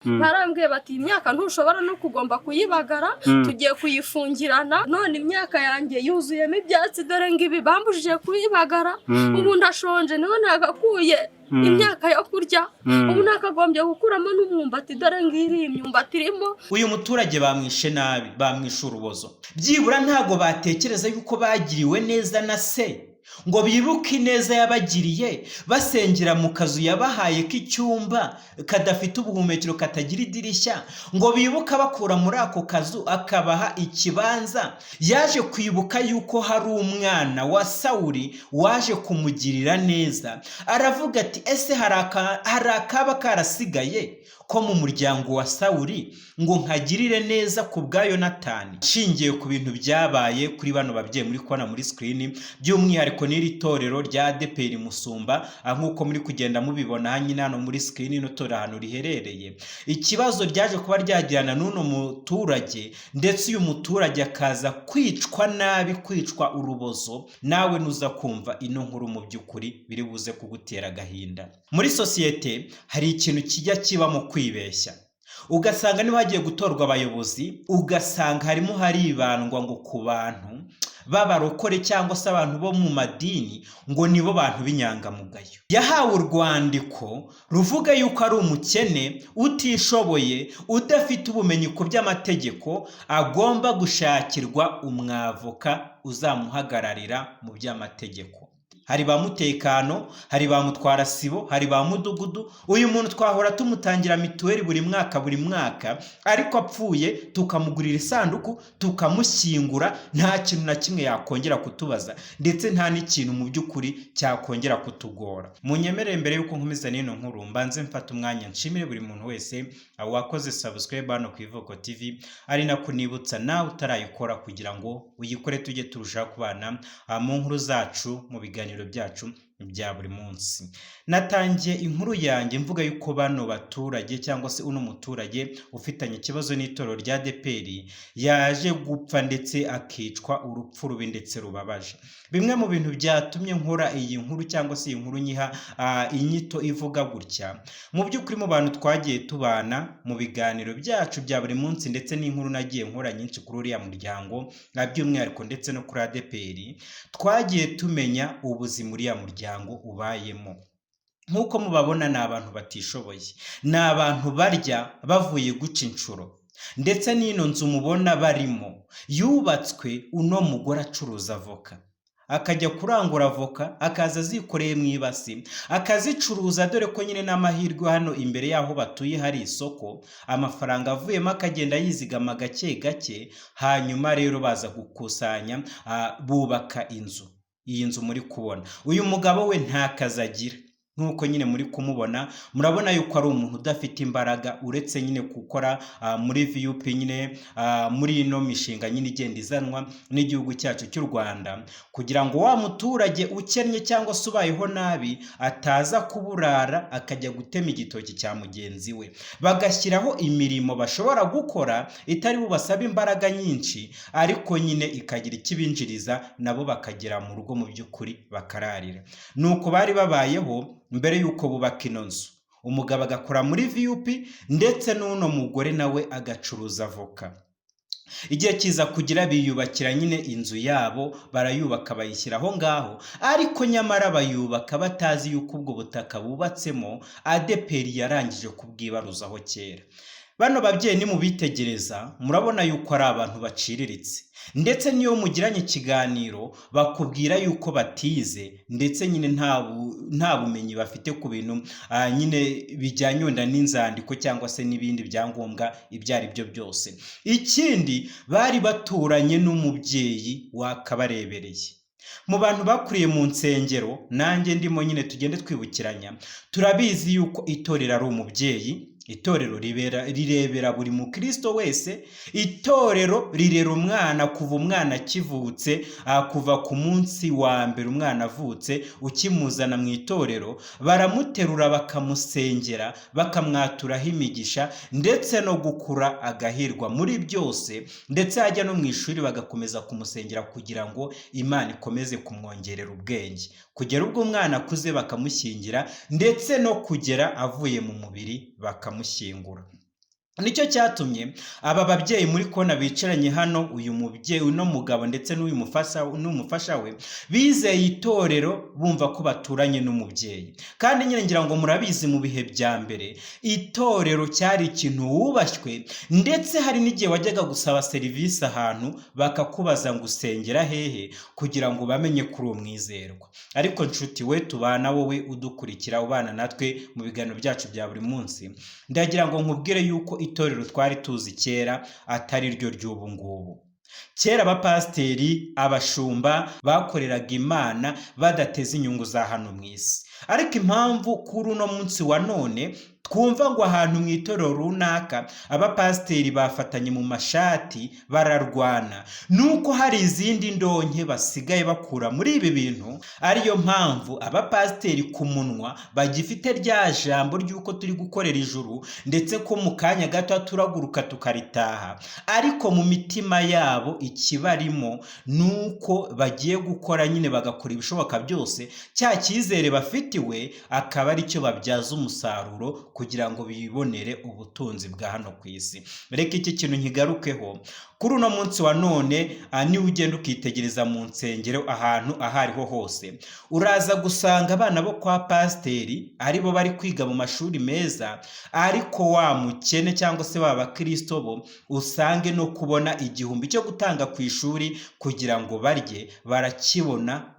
barambwiye bati imyaka ntushobora no kugomba kuyibagara tugiye kuyifungirana none imyaka yanjye yuzuyemo ibyatsi dore ngibi bambujije kuyibagara ubu ndashonje niho nagakuye imyaka yo kurya ubu nakagombye gukuramo n'umwumbati dore ngiri imyumbati irimo. Uyu muturage bamwishe nabi, bamwishe urubozo. Byibura ntago batekereza yuko bagiriwe neza na se ngo bibuke ineza yabagiriye basengera mu kazu yabahaye k'icyumba kadafite ubuhumekero katagira idirishya, ngo bibuka bakura muri ako kazu akabaha ikibanza. Yaje kwibuka yuko hari umwana wa Sawuli waje kumugirira neza, aravuga ati ese hari akaba karasigaye ko mu muryango wa Sawuli ngo nkagirire neza ku bwa Yonatani. Shingiye ku bintu byabaye kuri bano babyeyi muri kubona muri screen, by'umwihariko n'iri torero rya ADEPR Musumba, nk'uko muri kugenda mubibona hanyine hano muri screen ino torero ahantu riherereye. Ikibazo ryaje kuba ryagirana n'uno muturage, ndetse uyu muturage akaza kwicwa nabi, kwicwa urubozo. Nawe nuza kumva ino nkuru mu by'ukuri biri buze kugutera agahinda. Muri sosiyete hari ikintu kijya kiba mu kwibeshya, ugasanga niba hagiye gutorwa abayobozi ugasanga harimo haribandwa ngo ku bantu b'abarokore cyangwa se abantu bo mu madini ngo nibo bantu b'inyangamugayo. Yahawe urwandiko ruvuga yuko ari umukene, utishoboye, udafite ubumenyi ku by'amategeko, agomba gushakirwa umwavoka uzamuhagararira mu by'amategeko. Hari ba mutekano, hari ba mutwara sibo, hari ba mudugudu. Uyu muntu twahora tumutangira mituweli buri mwaka, ariko apfuye tukamugurira isanduku tukamushyingura, nta kintu na kimwe yakongera kutubaza, ndetse nta n'ikintu mu by'ukuri cyakongera kutugora. Munyemerere mbere yuko nkomeza n'ino nkuru mbanze mfata umwanya nshimire buri muntu wese wakoze subscribe hano ku Ivuko TV, ari nako nibutsa nawe utarayikora kugira ngo uyikore tujye turushaho kubana mu nkuru zacu mu biganiro byacu bya buri munsi. Natangiye inkuru yanjye mvuga yuko bano baturage cyangwa se uno muturage ufitanye ikibazo n'itorero rya ADEPR yaje gupfa ndetse akicwa urupfu rubi ndetse rubabaje. Bimwe mu bintu byatumye nkora iyi nkuru cyangwa se iyi nkuru nyiha inyito ivuga gutya, mu by'ukuri mu bantu twagiye tubana mu biganiro byacu bya buri munsi, ndetse n'inkuru nagiye nkora nyinshi kuri uriya muryango by'umwihariko ndetse no kuri ADEPR, twagiye tumenya ubuzima uriya muryango ubayemo. Nk'uko mubabona ni abantu batishoboye, ni abantu barya bavuye guca inshuro, ndetse n'ino nzu mubona barimo yubatswe uno mugore acuruza avoka, akajya kurangura avoka akaza azikoreye mu ibasi akazicuruza, dore ko nyine n'amahirwe hano imbere yaho batuye hari isoko, amafaranga avuyemo akagenda yizigama gake gake, hanyuma rero baza gukusanya bubaka inzu. Iyi nzu muri kubona, uyu mugabo we nta kazi agira, nk'uko nyine muri kumubona. Murabona yuko ari umuntu udafite imbaraga, uretse nyine gukora muri VUP nyine muri ino mishinga nyine igenda izanwa n'igihugu cyacu cy'u Rwanda, kugira ngo wa muturage ukennye cyangwa se ubayeho nabi ataza kuburara akajya gutema igitoki cya mugenzi we. Bagashyiraho imirimo bashobora gukora itari bubasaba imbaraga nyinshi, ariko nyine ikagira ikibinjiriza, nabo bakagera mu rugo mu by'ukuri bakararira. Nuko bari babayeho mbere yuko bubaka ino nzu. Umugabo agakora muri VUP ndetse n'uno mugore nawe agacuruza avoka. Igihe kiza kugira biyubakira nyine inzu yabo, barayubaka bayishyira aho ngaho, ariko nyamara bayubaka batazi yuko ubwo butaka bubatsemo ADEPR yarangije kubwibaruzaho kera. Bano babyeyi ni mubitegereza murabona yuko ari abantu baciriritse, ndetse niyo mugiranye ikiganiro bakubwira yuko batize, ndetse nyine nta bumenyi bafite ku bintu nyine bijyanye wenda n'inzandiko cyangwa se n'ibindi byangombwa ibyo ari byo byose. Ikindi, bari baturanye n'umubyeyi wakabarebereye. Mu bantu bakuriye mu nsengero, nanjye ndimo nyine tugende twibukiranya, turabizi yuko itorero ari umubyeyi. Itorero rirebera buri mukristo wese. Itorero rirera umwana kuva umwana akivutse, kuva ku munsi wa mbere umwana avutse, ukimuzana mu itorero baramuterura bakamusengera, bakamwaturaho imigisha, ndetse no gukura agahirwa muri byose, ndetse hajya no mu ishuri bagakomeza kumusengera kugira ngo Imana ikomeze kumwongerera ubwenge, kugera ubwo umwana akuze bakamushyingira, ndetse no kugera avuye mu mubiri bakamushyingura. nicyo cyatumye aba babyeyi muri kona bicaranye hano, uyu mubyeyi uno mugabo ndetse n'umufasha we bizeye itorero bumva ko baturanye n'umubyeyi. Kandi nyine ngira ngo murabizi mu bihe bya mbere itorero cyari ikintu wubashywe, ndetse hari n'igihe wajyaga gusaba serivisi ahantu bakakubaza ngo usengera hehe kugira ngo bamenye kuri uwo mwizerwa. Ariko nshuti we tubana, wowe udukurikira ubana natwe mu biganiro byacu bya buri munsi, ndagira ngo nkubwire yuko itorero twari tuzi kera atari ryo ry'ubu ngubu. Kera abapasiteri, abashumba bakoreraga Imana badateze inyungu za hano mu isi. Ariko impamvu kuri uno munsi wa none twumva ngo ahantu mu itorero runaka abapasiteri bafatanye mu mashati bararwana, nuko hari izindi ndonke basigaye bakura muri ibi bintu. Ariyo mpamvu abapasiteri ku munwa bagifite rya jambo ry'uko turi gukorera ijuru, ndetse ko mu kanya gato turaguruka tukaritaha, ariko mu mitima yabo ikibarimo nuko bagiye gukora nyine bagakora ibishoboka byose, cya cyizere bafitiwe akaba ari cyo babyaza umusaruro kugira ngo bibonere ubutunzi bwa hano ku isi. Reka iki kintu nkigarukeho. Kuri uno munsi wa none niba ugenda ukitegereza mu nsengero ahantu aho ariho hose, uraza gusanga abana bo kwa pasiteri aribo bari kwiga mu mashuri meza, ariko wa mukene cyangwa se ba bakristo bo usange no kubona igihumbi cyo gutanga ku ishuri kugira ngo barye barakibona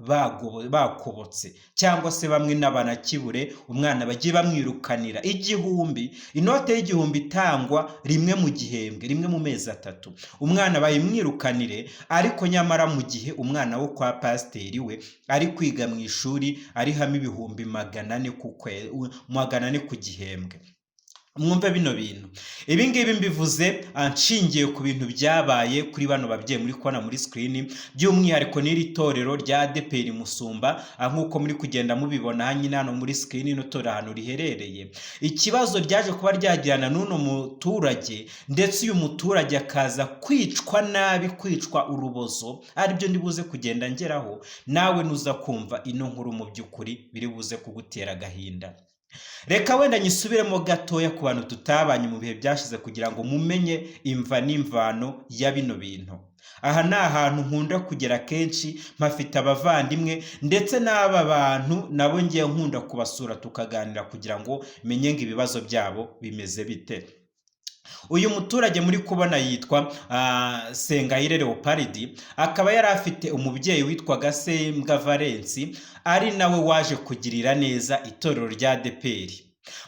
bakobotse, cyangwa se bamwe n'abanakibure umwana bagiye bamwirukanira igihumbi. Inote y'igihumbi itangwa rimwe mu gihembwe, rimwe mu mezi 3, umwana bayimwirukanire, ariko nyamara mu gihe umwana wo kwa pasiteri we ari kwiga mu ishuri arihamo ibihumbi 400 ku gihembwe. Mwumve bino bintu. Ibi ngibi mbivuze nshingiye ku bintu byabaye kuri bano babyeyi muri kubona muri screen, by'umwihariko n'iri torero rya ADEPR Musumba, nk'uko muri kugenda mubibona hano muri screen no tora ahantu riherereye. Ikibazo ryaje kuba ryagirana n'uno muturage, ndetse uyu muturage akaza kwicwa nabi, kwicwa urubozo, aribyo ndibuze kugenda ngeraho, nawe nuza kumva ino nkuru mu by'ukuri biri buze kugutera agahinda. Reka wenda nyisubiremo gatoya ku bantu tutabanye mu bihe byashize kugira ngo mumenye imva n'imvano ya bino bintu. Aha ni ahantu nkunda kugera kenshi, mpafite abavandimwe, ndetse n'aba bantu nabo ngiye nkunda kubasura tukaganira kugira ngo menye ngo ibibazo byabo bimeze bite. Uyu muturage muri kubona yitwa Sengayire Leopardi, akaba yari afite umubyeyi witwaga Sembwa Valensi, ari nawe waje kugirira neza itorero rya ADEPR.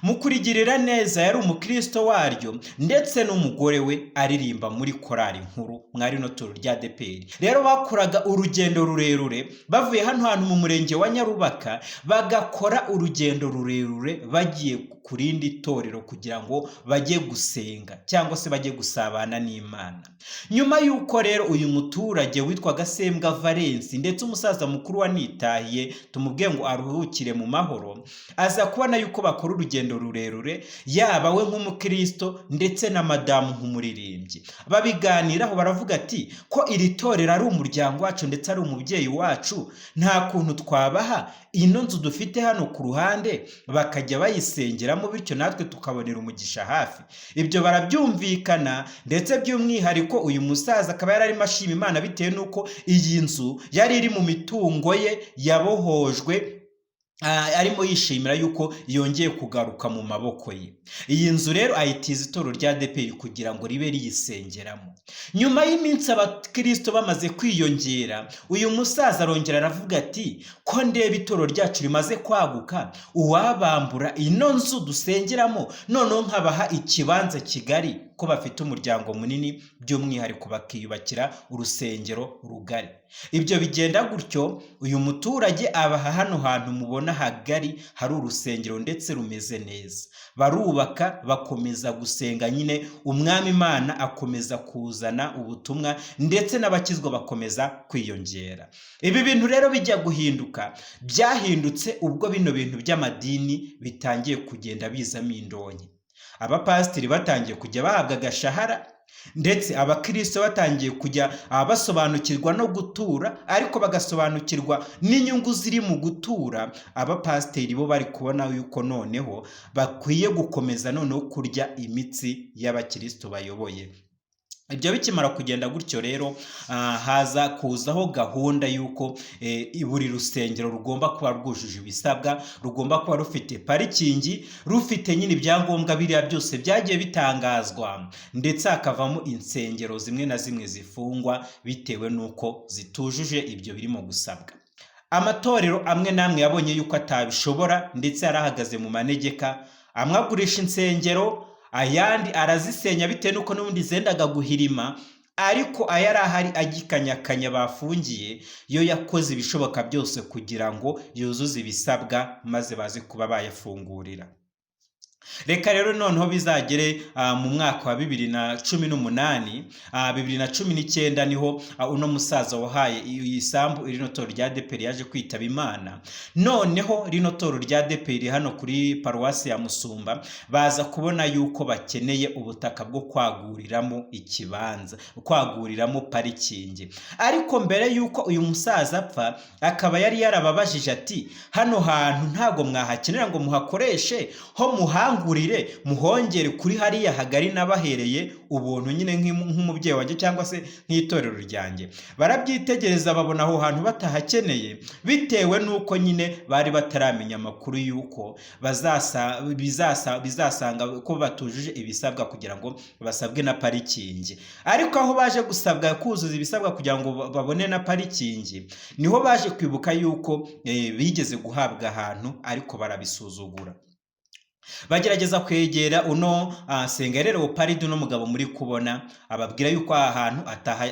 Mu kurigirira neza yari umukristo waryo, ndetse n'umugore we aririmba muri korali nkuru mwari no torero rya ADEPR. Rero bakoraga urugendo rurerure bavuye hano hantu mu murenge wa Nyarubaka, bagakora urugendo rurerure bagiye kurindi torero kugira ngo bajye gusenga cyangwa se bajye gusabana n'Imana. Nyuma yuko rero uyu muturage witwaga Sembwa Valensi, ndetse umusaza mukuru wanitahiye tumubwiye ngo aruhukire mu mahoro, aza kubona yuko bakora urugendo rurerure, yaba we nk'umukristo ndetse na madamu nk'umuririmbyi. Babiganiraho baravuga ati, ko iri torero ari umuryango wacu ndetse ari umubyeyi wacu, nta kuntu twabaha ino nzu dufite hano ku ruhande bakajya bayisengeramo, bityo natwe tukabonera umugisha hafi. Ibyo barabyumvikana, ndetse by'umwihariko uyu musaza akaba yari arimo ashima Imana bitewe n'uko iyi nzu yari iri mu mitungo ye yabohojwe, arimo yishimira yuko yongeye kugaruka mu maboko ye. Iyi nzu rero ayitiza itorero rya ADEPR kugira ngo ribe riyisengeramo. Nyuma y'iminsi abakristo bamaze kwiyongera, uyu musaza arongera aravuga ati, ko ndeba itorero ryacu rimaze kwaguka, uwabambura ino nzu dusengeramo, noneho nkabaha ikibanza kigari, ko bafite umuryango munini, by'umwihariko bakiyubakira urusengero rugari. Ibyo bigenda gutyo, uyu muturage abaha hano hantu mubona hagari hari urusengero ndetse rumeze neza. Barubaka bakomeza gusenga nyine, umwami Imana akomeza kuzana ubutumwa, ndetse n'abakizwa bakomeza kwiyongera. Ibi bintu rero bijya guhinduka, byahindutse ubwo bino bintu by'amadini bitangiye kugenda bizamo indonke. Abapasiteri batangiye kujya bahabwa agashahara, ndetse abakristo batangiye kujya basobanukirwa no gutura, ariko bagasobanukirwa n'inyungu ziri mu gutura. Abapasiteri bo bari kubona yuko noneho bakwiye gukomeza noneho kurya imitsi y'abakristo bayoboye. Ibyo bikimara kugenda gutyo rero haza kuzaho gahunda y'uko buri rusengero rugomba kuba rwujuje ibisabwa, rugomba kuba rufite parikingi, rufite nyine ibyangombwa biriya byose byagiye bitangazwa, ndetse hakavamo insengero zimwe na zimwe zifungwa bitewe n'uko zitujuje ibyo birimo gusabwa. Amatorero amwe n'amwe yabonye yuko atabishobora, ndetse yarahagaze mu manegeka, amwe agurisha insengero, ayandi arazisenya bitewe n'uko n'ubundi zendaga guhirima, ariko ayari ahari agikanyakanya bafungiye yo yakoze ibishoboka byose kugira ngo yuzuze ibisabwa maze baze kuba bayafungurira. Reka rero noneho bizagere mu mwaka wa 2018, 2019 niho uno musaza wahaye isambu rino toro rya ADEPR yaje kwitaba Imana. Noneho rino toro rya ADEPR hano kuri paruwasi ya Musumba baza kubona yuko bakeneye ubutaka bwo kwaguriramo ikibanza, kwaguriramo parikingi. Ariko mbere yuko uyu musaza apfa, akaba yari yarababajije ati hano hantu ntago mwahakenera ngo muhakoreshe, ho muhangurire muhongere kuri hariya hagari nabahereye ubuntu nyine nk'umubyeyi wanjye cyangwa se nk'itorero ryanjye. Barabyitegereza babona aho hantu batahakeneye, bitewe n'uko nyine bari bataramenya amakuru y'uko bizasanga ko batujuje ibisabwa kugira ngo basabwe na parikingi. Ariko aho baje gusabwa kuzuza ibisabwa kugira ngo babone na parikingi, niho baje kwibuka yuko bigeze guhabwa ahantu ariko barabisuzugura. Bagerageza kwegera uno Sengerero Paridi no mugabo muri kubona, ababwira yuko ahantu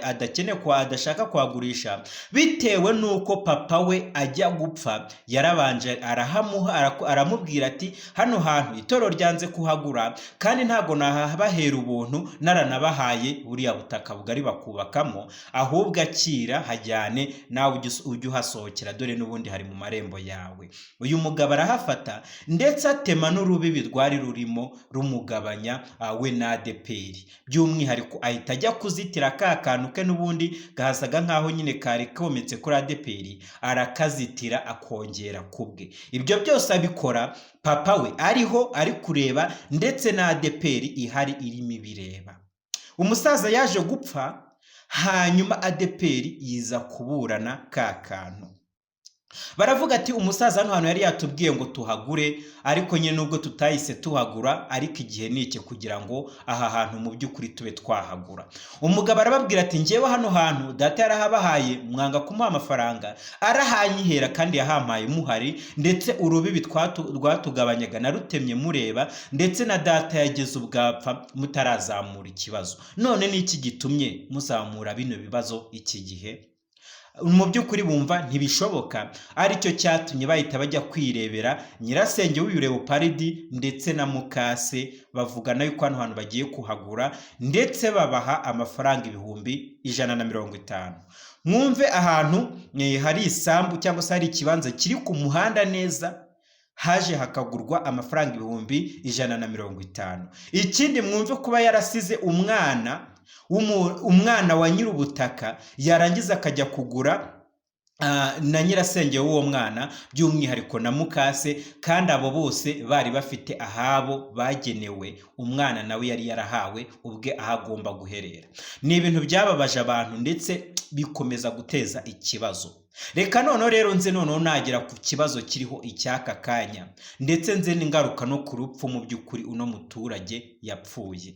adakeneye adashaka kwagurisha, bitewe nuko papa we ajya gupfa yarabanje aramubwira ati hano hantu itoro ryanze kuhagura, kandi ntago nahabahera ubuntu naranabahaye buriya butaka bugari bakubakamo, ahubwo akira hajyane nawe ujye uhasohokera, dore n'ubundi hari mu marembo yawe. Uyu mugabo arahafata ndetse atema n'urubibi rwari rurimo rumugabanya we na ADEPR. By'umwihariko ahita ajya kuzitira ka kantu ke n'ubundi gahasaga nkaho nyine kari kometse kuri ADEPR, arakazitira akongera kubwe. Ibyo byose abikora papa we ariho ari kureba, ndetse na ADEPR ihari irimo ibireba. Umusaza yaje gupfa, hanyuma ADEPR yiza kuburana ka kantu. Baravuga ati umusaza hano yari yatubwiye ngo tuhagure, ariko nyine nubwo tutahise tuhagura, ariko igihe nike kugira ngo aha hantu mu by'ukuri tube twahagura. Umugabo arababwira ati njyewe hano hantu data yarahabahaye, mwanga kumuha amafaranga, arahanyihera kandi yahampaye muhari, ndetse urubibi rwatugabanyaga narutemye mureba, ndetse na data yageze ubwapfa mutarazamura ikibazo. None niki gitumye muzamura bino bibazo iki gihe? Mu by'ukuri bumva ntibishoboka, aricyo cyatumye bahita bajya kwirebera nyirasenge w'Urebo Paridi ndetse na mukase, bavugana yuko hano hantu bagiye kuhagura, ndetse babaha amafaranga 150. Mwumve ahantu hari isambu cyangwa se hari ikibanza kiri ku muhanda neza, haje hakagurwa amafaranga 150. Ikindi mwumve kuba yarasize umwana wa nyir'ubutaka, yarangiza akajya kugura na nyirasenge w'uwo mwana, by'umwihariko na mukase, kandi abo bose bari bafite ahabo bagenewe, umwana nawe yari yarahawe ubwe ahagomba guherera. Ni ibintu byababaje abantu ndetse bikomeza guteza ikibazo. Reka noneho rero nze noneho nagera ku kibazo kiriho icyaka kanya, ndetse nze n'ingaruka no ku rupfu mu by'ukuri uno muturage yapfuye.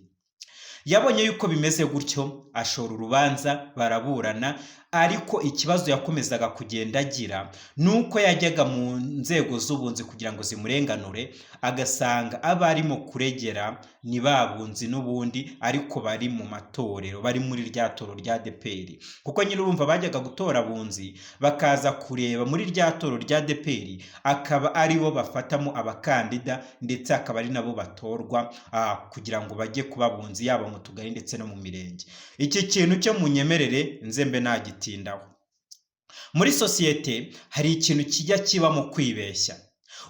Yabonye yuko bimeze gutyo, ashora urubanza, baraburana, ariko ikibazo yakomezaga kugenda agira nuko yajyaga mu nzego z'ubunzi kugira ngo zimurenganure, agasanga abarimo kuregera ni babunzi n'ubundi, ariko bari mu matorero, bari muri rya toro rya ADEPR. Kuko nyine urumva bajyaga gutora abunzi bakaza kureba muri rya toro rya ADEPR, akaba aribo bafatamo abakandida, ndetse akaba ari nabo batorwa kugira ngo bajye kuba abunzi, yaba mu tugari ndetse no mu mirenge. Iki kintu cyo munyemerere nzembe nagitindaho. Muri sosiyete hari ikintu kijya kiba mu kwibeshya,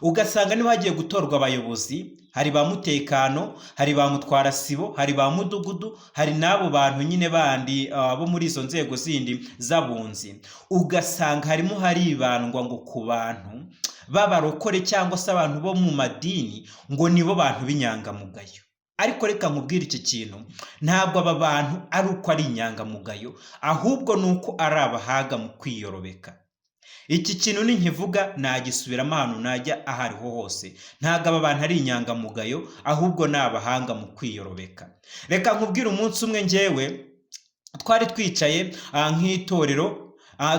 ugasanga niba hagiye gutorwa abayobozi, hari ba mutekano, hari ba mutwara sibo, hari ba mudugudu, hari n'abo bantu nyine bandi bo muri izo nzego zindi z'abunzi. Ugasanga harimo haribandwa ngo ku bantu b'abarokore cyangwa se abantu bo mu madini ngo nibo bantu b'inyangamugayo. Ariko reka nkubwire iki kintu, ntabwo aba bantu ari uko ari inyangamugayo, ahubwo ni uko ari abahaga mu kwiyorobeka. Iki kintu ninkivuga nagisubiramo ahantu najya ahariho hose. Ntabwo aba bantu ari inyangamugayo, ahubwo ni abahanga mu kwiyorobeka. Reka nkubwire umunsi umwe njyewe twari twicaye nk'itorero,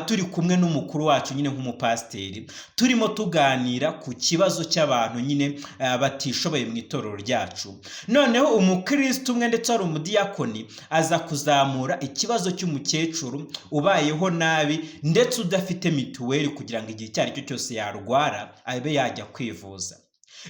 turi kumwe n'umukuru wacu nyine nk'umupasiteri, turimo tuganira ku kibazo cy'abantu nyine batishoboye mu itorero ryacu. Noneho umukristo umwe ndetse ari umudiyakoni aza kuzamura ikibazo cy'umukecuru ubayeho nabi ndetse udafite mituweli kugira ngo igihe icyo ari cyo cyose yarwara abe yajya kwivuza.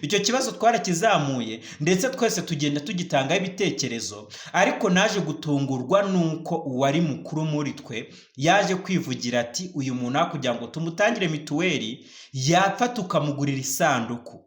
Icyo kibazo twarakizamuye ndetse twese tugenda tugitangaho ibitekerezo, ariko naje gutungurwa nuko uwari mukuru muri twe yaje kwivugira ati uyu muntu kugira ngo tumutangire mituweli yapfa tukamugurira isanduku.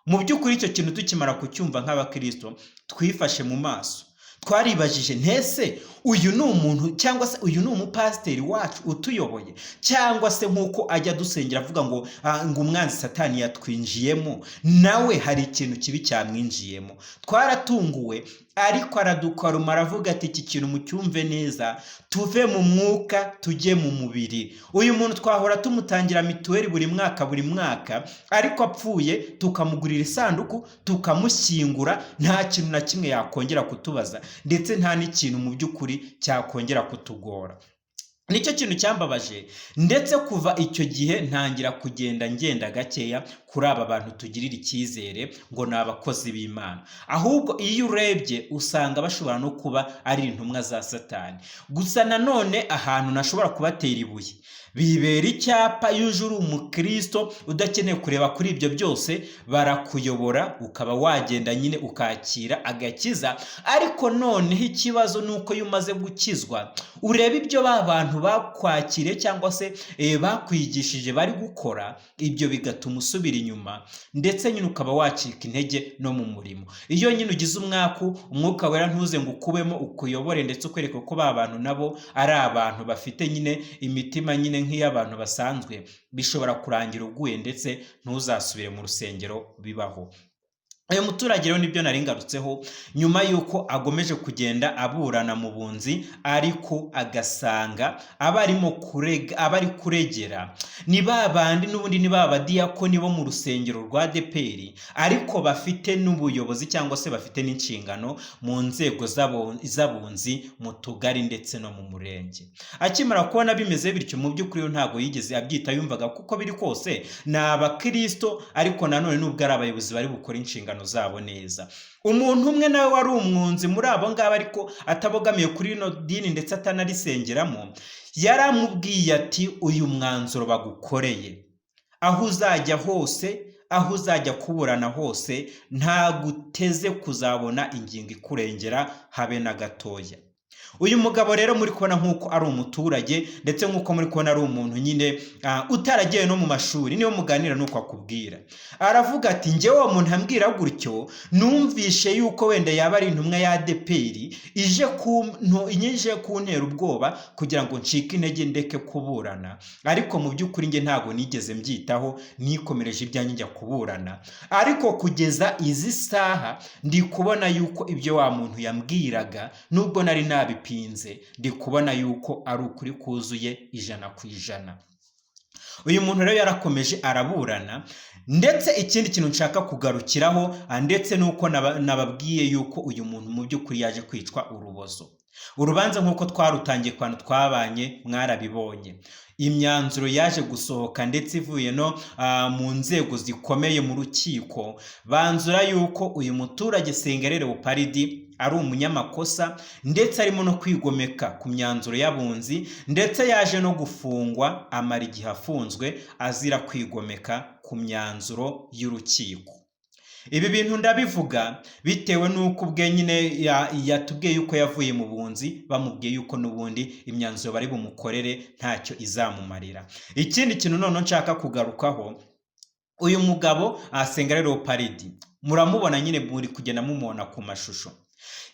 Mu by'ukuri icyo kintu tukimara kucyumva nk'abakristo twifashe mu maso, twaribajije ntese uyu ni umuntu cyangwa se uyu ni umupasiteri wacu utuyoboye, cyangwa se nk'uko ajya dusengera avuga ngo umwanzi satani yatwinjiyemo, nawe hari ikintu kibi cyamwinjiyemo. Twaratunguwe, ariko aradukaruma aravuga ati iki kintu mucyumve neza, tuve mu mwuka tujye mu mubiri. Uyu muntu twahora tumutangira mituweli buri mwaka, ariko apfuye tukamugurira isanduku tukamushyingura, nta kintu na kimwe yakongera kutubaza ndetse nta n'ikintu mu by'ukuri cyakongera kutugora. Nicyo kintu cyambabaje, ndetse kuva icyo gihe ntangira kugenda ngenda gakeya kuri aba bantu tugirira icyizere ngo ni abakozi b'Imana. Ahubwo iyo urebye usanga bashobora no kuba ari intumwa za Satani. Gusa nanone ahantu nashobora kubatera ibuye, bibera icyapa yuje uri umukristo udakeneye kureba kuri ibyo byose, barakuyobora ukaba wagenda nyine ukakira agakiza. Ariko noneho ikibazo ni uko iyo umaze gukizwa ureba ibyo ba bantu bakwakiriye cyangwa se bakwigishije bari gukora, ibyo bigatuma usubira inyuma ndetse nyine ukaba wacika intege no mu murimo. Iyo nyine ugize umwuka wera ntuze ngo ukubemo ukuyobore ndetse ukwereke ko ba bantu nabo ari abantu bafite nyine imitima nyine nk'iy'abantu basanzwe, bishobora kurangira uguye ndetse ntuzasubire mu rusengero bibaho. Uyu muturage rero nibyo nari ngarutseho, nyuma yuko agomeje kugenda aburana mu bunzi, ariko agasanga abari kuregera ni babandi n'ubundi ni babadiyakoni bo mu rusengero rwa ADEPR, ariko bafite n'ubuyobozi cyangwa se bafite n'inshingano mu nzego z'abunzi mu tugari ndetse no mu murenge. Akimara kubona bimeze bityo, mu by'ukuri ntago yigeze abyita, yumvaga kuko biri kose ni abakristo, ariko nanone nubwo ari abayobozi bari bukora inshingano zabo neza. Umuntu umwe nawe wari umwunzi muri abo ngabo ariko atabogamiye kuri ino dini ndetse atanarisengeramo, yaramubwiye ati uyu mwanzuro bagukoreye, aho uzajya hose, aho uzajya kuburana hose, ntaguteze kuzabona ingingo ikurengera habe na gatoya. Uyu mugabo rero muri kubona nk'uko ari umuturage ndetse nk'uko muri kubona ari umuntu nyine utaragiye no mu mashuri, niyo muganira nuko akubwira, aravuga ati njye uwo muntu ambwira gutyo numvishe yuko wenda yaba ari intumwa ya ADEPR ije kuntera ubwoba kugira ngo ncike intege ndeke kuburana, ariko mu by'ukuri njye ntago nigeze mbyitaho, nikomereje ibyanjye njya kuburana. Ariko kugeza izi saha ndi kubona yuko ibyo wa muntu yambwiraga nubwo nari nabipinze, ndi kubona yuko ari ukuri kuzuye 100%. Uyu muntu rero yarakomeje araburana, ndetse ikindi kintu nshaka kugarukiraho ndetse nuko nababwiye yuko uyu muntu mu by'ukuri yaje kwicwa urubozo. Urubanza nk'uko twarutangiye kwano twabanye mwarabibonye, imyanzuro yaje gusohoka ndetse ivuye no mu nzego zikomeye mu rukiko, banzura yuko uyu muturage Sengerere Uparidi ari umunyamakosa ndetse arimo no kwigomeka ku myanzuro y'abunzi, ndetse yaje no gufungwa amara igihe afunzwe azira kwigomeka ku myanzuro y'urukiko. Ibi bintu ndabivuga bitewe nuko ubwe nyine yatubwiye yuko yavuye mu bunzi, bamubwiye yuko nubundi imyanzuro bari bumukorere ntacyo izamumarira. Ikindi kintu none nshaka kugarukaho, uyu mugabo Sengerere Uparidi muramubona nyine, muri kugenda mumubona ku mashusho.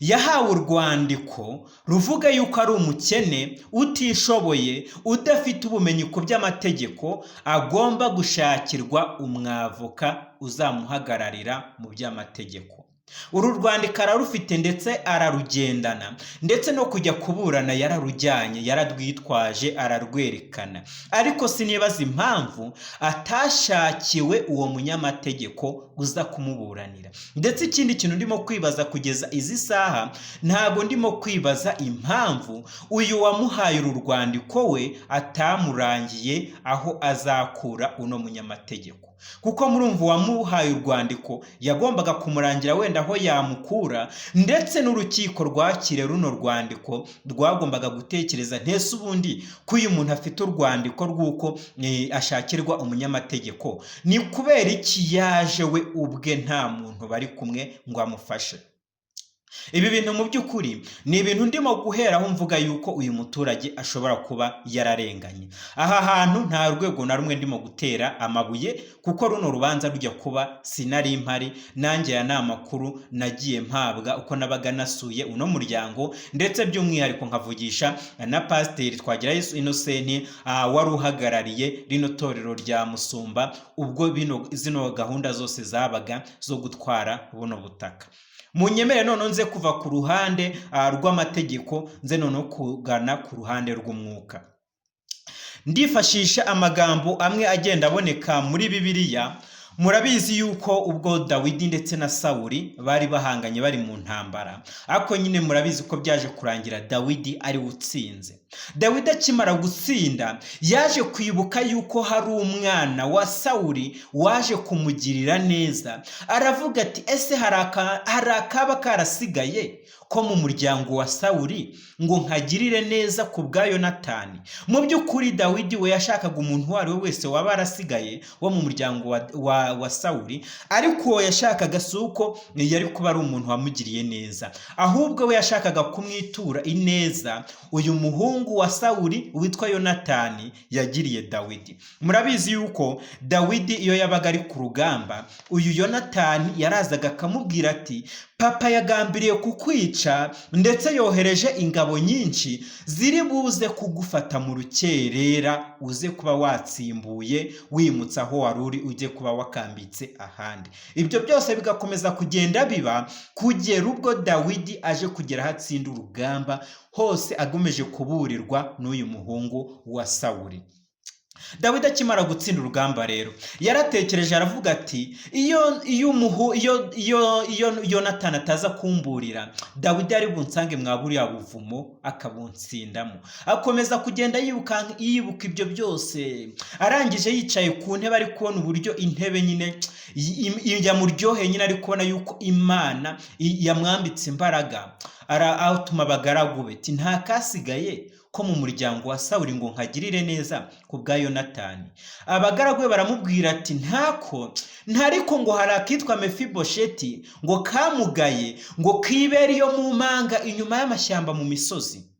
Yahawe urwandiko ruvuga yuko ari umukene, utishoboye, udafite ubumenyi ku by'amategeko, agomba gushakirwa umwavoka uzamuhagararira mu by'amategeko. Uru rwandiko ararufite ndetse ararugendana, ndetse no kujya kuburana yararujyanye, yararwitwaje, ararwerekana. Ariko sinibaza impamvu atashakiwe uwo munyamategeko uza kumuburanira. Ndetse ikindi kintu ndimo kwibaza kugeza izi saha, ntabwo ndimo kwibaza impamvu uyu wamuhaye uru rwandiko we atamurangiye aho azakura uno munyamategeko. Kuko murumva uwamuhaye urwandiko yagombaga kumurangira wenda aho yamukura, ndetse n'urukiko rwakire runo rwandiko rwagombaga gutekereza ntese ubundi ko uyu muntu afite urwandiko rw'uko ashakirwa umunyamategeko, ni kubera iki yaje we ubwe nta muntu bari kumwe ngo amufashe? Ibi bintu mu by'ukuri ni ibintu ndimo guheraho mvuga yuko uyu muturage ashobora kuba yararenganye. Aha hantu nta rwego na rumwe ndimo gutera amabuye, kuko runo rubanza rujya kuba sinari mpari, nanjye ya namakuru nagiye mpabwa uko nabaga nasuye uno muryango, ndetse by'umwihariko nkavugisha na Pasiteri Twagirayesu Innocent wari uhagarariye rino torero rya Musumba ubwo zino gahunda zose zabaga zo gutwara buno butaka. Munyemere none nze kuva ku ruhande rw'amategeko, nze none kugana ku ruhande rw'umwuka. Ndifashisha amagambo amwe agenda aboneka muri Bibiliya. Murabizi yuko ubwo Dawidi ndetse na Sawuli bari bahanganye, bari mu ntambara, ariko nyine murabizi ko byaje kurangira Dawidi ari utsinze. Dawidi akimara gutsinda yaje kwibuka yuko hari umwana wa Sawuli waje kumugirira neza. Aravuga ati ese hari akaba karasigaye ko mu muryango wa Sawuli ngo nkagirire neza ku bwa Yonatani? Mu by'ukuri Dawidi we yashakaga umuntu uwo ari we wese waba arasigaye wo mu muryango wa Sawuli, ariko uwo yashakaga si uko yari kuba ari umuntu wamugiriye neza, ahubwo we yashakaga kumwitura ineza uyu muhungu wa Sawuli witwa Yonatani yagiriye Dawidi. Murabizi yuko Dawidi iyo yabaga ari ku rugamba, uyu Yonatani yarazaga akamubwira ati papa yagambiriye kukwica, ndetse yohereje ingabo nyinshi ziri buze kugufata mu rukerera, uze kuba watsimbuye wimutse aho wari uri, ujye kuba wakambitse ahandi. Ibyo byose bigakomeza kugenda biba kugera ubwo Dawidi aje kugera hatsinda urugamba, hose agomeje kuburirwa n'uyu muhungu wa Sawuli. Dawidi akimara gutsinda urugamba rero yaratekereje, aravuga ati iyo Yonatani ataza kumburira, Dawidi ari bunsange mwaburiya buvumo akabunsindamo. Akomeza kugenda yibuka ibyo byose, arangije yicaye ku ntebe ari kubona uburyo intebe nyine yamuryoheye, nyine ari kubona yuko Imana yamwambitse imbaraga. Atuma abagaragu be ati nta kasigaye ko mu muryango wa Sawuli ngo nkagirire neza ku bwa Yonatani. Abagaragu be baramubwira ati ntariko ngo hari akitwa Mefibosheti ngo kamugaye ngo kibere iyo mu manga inyuma y'amashyamba mu misozi.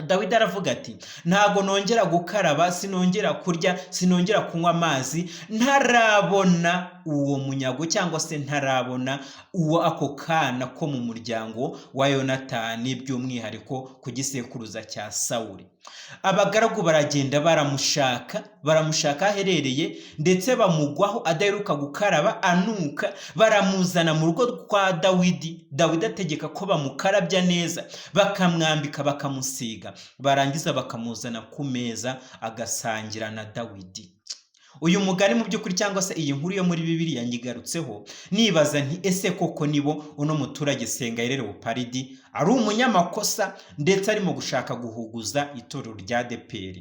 Dawidi aravuga ati ntago nongera gukaraba, sinongera kurya, sinongera kunywa amazi ntarabona uwo munyago, cyangwa se ntarabona uwo ako kana ko mu muryango wa Yonatani, by'umwihariko ku gisekuruza cya Sawuli. Abagaragu baragenda baramushaka aherereye, ndetse bamugwaho adaheruka gukaraba anuka, baramuzana mu rugo kwa Dawidi. Dawidi ategeka ko bamukarabya neza, bakamwambika, bakamusiga, barangiza bakamuzana ku meza agasangira na Dawidi. Uyu mugani mu by'ukuri, cyangwa se iyi nkuru yo muri Bibiliya nyigarutseho nibaza nti ese koko nibo uno muturage Sengayirere Uparidi ari umunyamakosa, ndetse arimo gushaka guhuguza itorero rya ADEPR?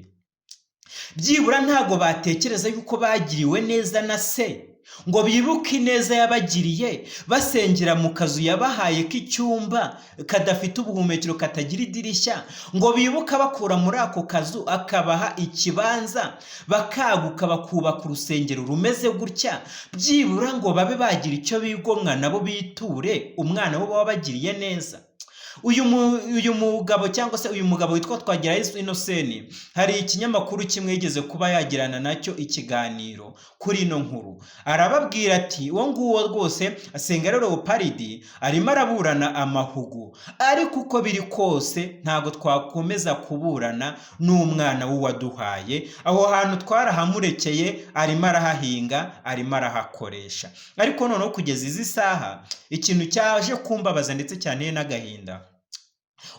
Byibura ntago batekereza yuko bagiriwe neza na se ngo bibuke ineza yabagiriye, basengera mu kazu yabahaye k'icyumba kadafite ubuhumekero, katagira idirishya, ngo bibuka bakura muri ako kazu akabaha ikibanza, bakaguka bakubaka urusengero rumeze gutya, byibura ngo babe bagira icyo bigomwa nabo biture umwana we wabagiriye neza. uyu mugabo cyangwa se uyu mugabo witwa Twagirayezu Innocent, hari ikinyamakuru kimwe yigeze kuba yagirana nacyo ikiganiro kuri ino nkuru, arababwira ati uwo nguwo rwose Sengero Leopold arimo araburana amahugu, ariko uko biri kose ntabwo twakomeza kuburana n'umwana w'uwaduhaye, aho hantu twarahamurekeye, arimo arahahinga, arimo arahakoresha. Ariko noneho kugeza izi saha ikintu cyaje kumbabaza ndetse cyane n'agahinda,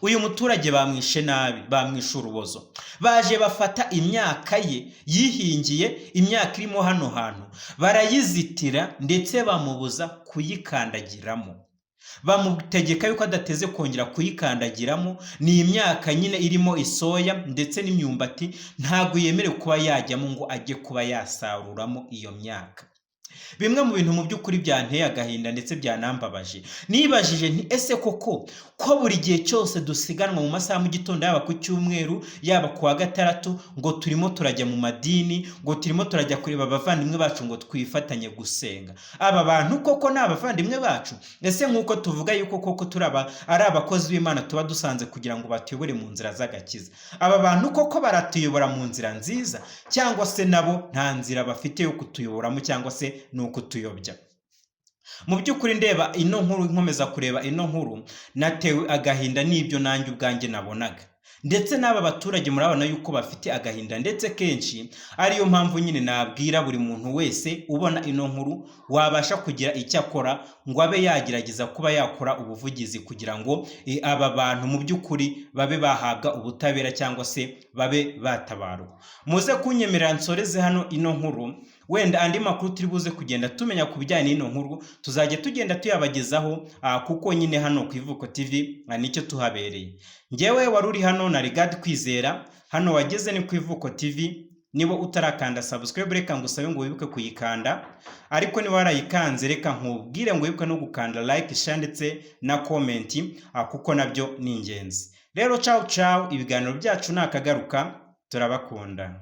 uyu muturage bamwishe nabi, bamwishe urubozo, baje bafata imyaka ye yihingiye, imyaka irimo hano hantu barayizitira ndetse bamubuza kuyikandagiramo, bamutegeka yuko adateze kongera kuyikandagiramo. Ni imyaka nyine irimo isoya ndetse n'imyumbati, ntabwo yemerewe kuba yajyamo ngo ajye kuba yasaruramo iyo myaka. Bimwe mu bintu mu by'ukuri byanteye agahinda ndetse byanambabaje, nibajije nti ese koko ko buri gihe cyose dusiganwa mu masaha mu gitondo, yaba ku cyumweru yaba ku wa gatandatu, ngo turimo turajya mu madini, ngo turimo turajya kureba abavandimwe bacu ngo twifatanye gusenga, aba bantu koko ni abavandimwe bacu? Ese nk'uko tuvuga yuko koko ari abakozi b'Imana tuba dusanze kugira ngo batuyobore mu nzira z'agakiza, aba bantu koko baratuyobora mu nzira nziza, cyangwa se nabo nta nzira bafite yo kutuyoboramo cyangwa se ni ukutuyobya? Mu by'ukuri ndeba ino nkuru, nkomeza kureba ino nkuru, natewe agahinda n'ibyo nanjye ubwanjye nabonaga, ndetse n'aba baturage murabona yuko bafite agahinda, ndetse kenshi ariyo mpamvu nyine nabwira buri muntu wese ubona ino nkuru wabasha kugira icyo akora ngo abe yagerageza kuba yakora ubuvugizi kugira ngo aba bantu mu by'ukuri babe bahabwa ubutabera cyangwa se babe batabarwa. Muze kunyemerera nsoreze hano ino nkuru, wenda andi makuru turi buze kugenda tumenya ku bijyanye n'ino nkuru tuzajya tugenda tuyabagezaho, kuko nyine hano ku Ivuko TV nicyo tuhabereye. Ngewe wari uri hano na Rigard Kwizera, hano wageze ni ku Ivuko TV. Niba utarakanda subscribe reka ngusabe ngo wibuke kuyikanda, ariko niba warayikanze reka nkubwire ngo wibuke no gukanda like, share ndetse na comment, kuko nabyo ni ingenzi. Rero ciao ciao, ibiganiro byacu nakagaruka, turabakunda.